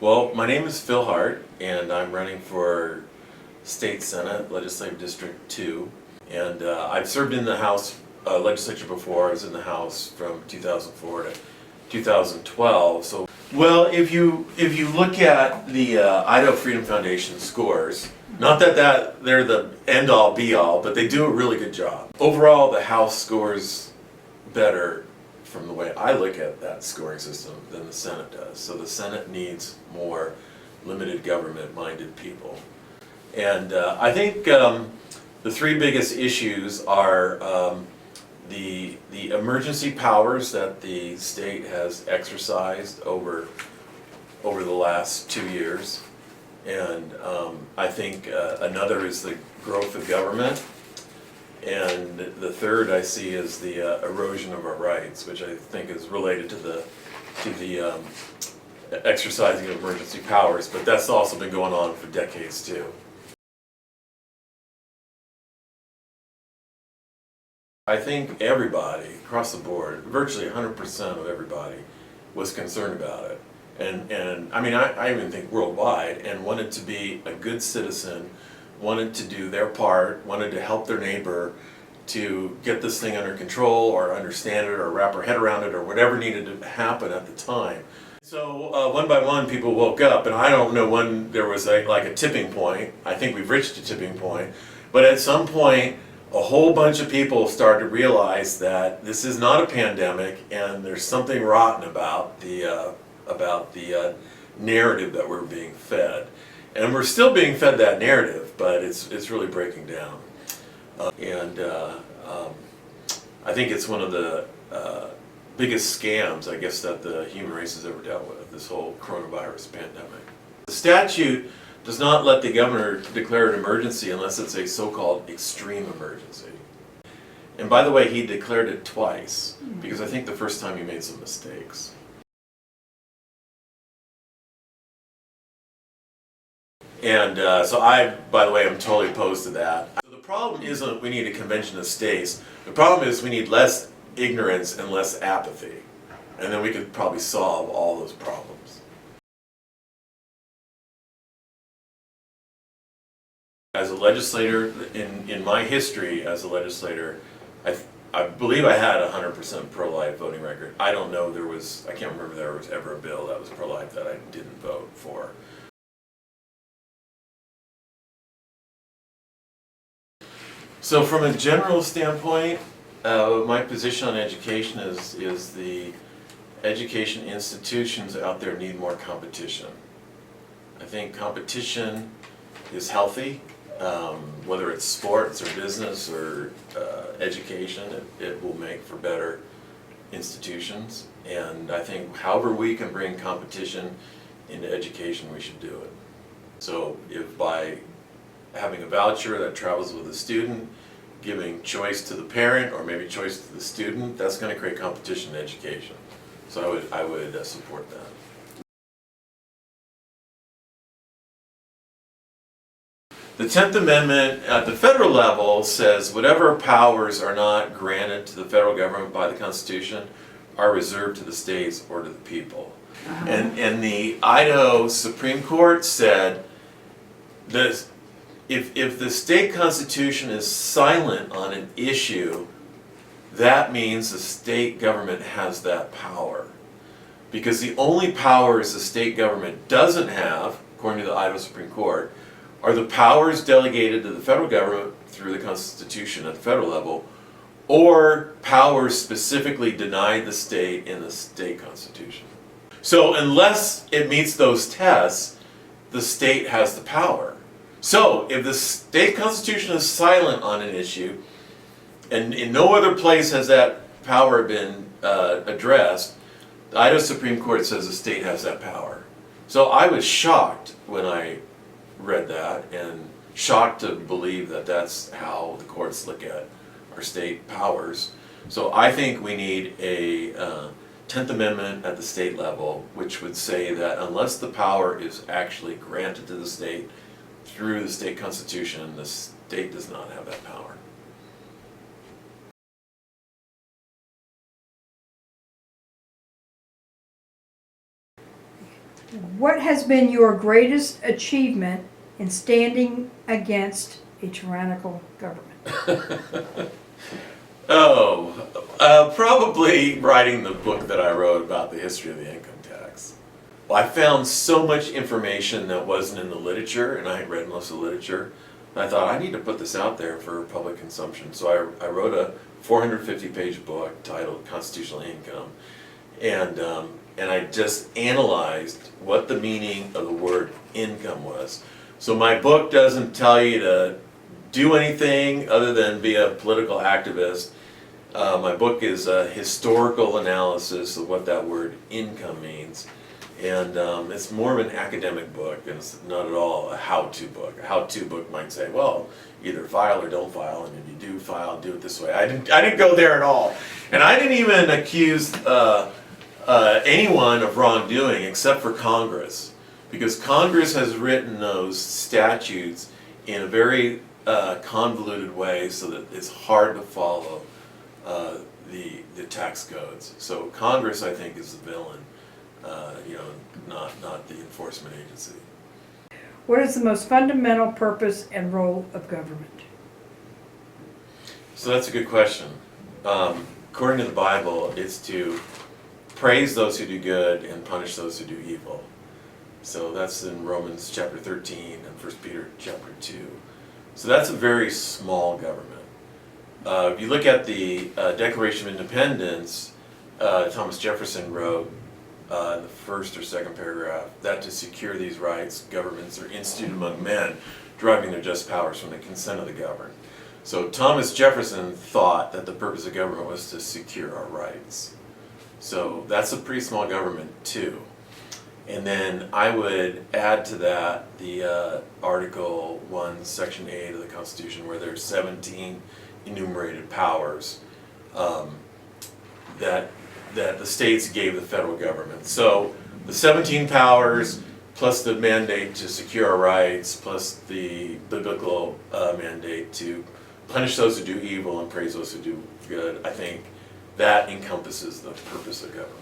Well, my name is Phil Hart, and I'm running for State Senate, Legislative District 2. And I've served in the House legislature before. I was in the House from 2004 to 2012. So, well, if you look at the Idaho Freedom Foundation scores, not that they're the end-all be-all, but they do a really good job. Overall, the House scores better from the way I look at that scoring system than the Senate does. So the Senate needs more limited government-minded people. And I think the three biggest issues are the emergency powers that the state has exercised over the last 2 years. And I think another is the growth of government. And the third I see is the erosion of our rights, which I think is related to the exercising of emergency powers, but that's also been going on for decades too. I think everybody across the board, virtually 100% of everybody, was concerned about it. And I mean, I even think worldwide, and wanted to be a good citizen, wanted to do their part, wanted to help their neighbor to get this thing under control or understand it or wrap their head around it or whatever needed to happen at the time. So one by one people woke up, and I don't know when there was like a tipping point. I think we've reached a tipping point, but at some point a whole bunch of people started to realize that this is not a pandemic and there's something rotten about the narrative that we're being fed. And we're still being fed that narrative, but it's really breaking down. I think it's one of the biggest scams, I guess, that the human race has ever dealt with, this whole coronavirus pandemic. The statute does not let the governor declare an emergency unless it's a so-called extreme emergency. And by the way, he declared it twice, because I think the first time he made some mistakes. And so by the way, I'm totally opposed to that. So the problem isn't we need a convention of states. The problem is we need less ignorance and less apathy. And then we could probably solve all those problems. As a legislator, in my history as a legislator, I believe I had a 100% pro-life voting record. I don't know I can't remember there was ever a bill that was pro-life that I didn't vote for. So from a general standpoint, my position on education is the education institutions out there need more competition. I think competition is healthy, whether it's sports or business or education, it will make for better institutions. And I think however we can bring competition into education, we should do it. So if by having a voucher that travels with a student, giving choice to the parent or maybe choice to the student, that's going to create competition in education. So I would support that. The 10th Amendment at the federal level says whatever powers are not granted to the federal government by the Constitution are reserved to the states or to the people. And the Idaho Supreme Court said that if the state constitution is silent on an issue, that means the state government has that power. Because the only powers the state government doesn't have, according to the Idaho Supreme Court, are the powers delegated to the federal government through the Constitution at the federal level, or powers specifically denied the state in the state constitution. So unless it meets those tests, the state has the power. So if the state constitution is silent on an issue, and in no other place has that power been addressed, the Idaho Supreme Court says the state has that power. So I was shocked when I read that, and shocked to believe that that's how the courts look at our state powers. So I think we need a 10th Amendment at the state level, which would say that unless the power is actually granted to the state through the state constitution, the state does not have that power. What has been your greatest achievement in standing against a tyrannical government? Probably writing the book that I wrote about the history of the income tax. Well, I found so much information that wasn't in the literature, and I had read most of the literature. And I thought, I need to put this out there for public consumption. So I wrote a 450-page book titled Constitutional Income. And I just analyzed what the meaning of the word income was. So my book doesn't tell you to do anything other than be a political activist. My book is a historical analysis of what that word income means. And it's more of an academic book, and it's not at all a how-to book. A how-to book might say, well, either file or don't file, and if you do file, do it this way. I didn't go there at all. And I didn't even accuse anyone of wrongdoing except for Congress, because Congress has written those statutes in a very convoluted way so that it's hard to follow the tax codes. So Congress, I think, is the villain, not the enforcement agency. What is the most fundamental purpose and role of government? So that's a good question. According to the Bible, it's to praise those who do good and punish those who do evil. So that's in Romans chapter 13 and 1 Peter chapter 2. So that's a very small government. If you look at the Declaration of Independence, Thomas Jefferson wrote in the first or second paragraph that to secure these rights, governments are instituted among men, deriving their just powers from the consent of the governed. So Thomas Jefferson thought that the purpose of government was to secure our rights. So that's a pretty small government too. And then I would add to that the Article 1, Section 8 of the Constitution, where there's 17 enumerated powers that the states gave the federal government. So the 17 powers, plus the mandate to secure our rights, plus the biblical mandate to punish those who do evil and praise those who do good, I think that encompasses the purpose of government.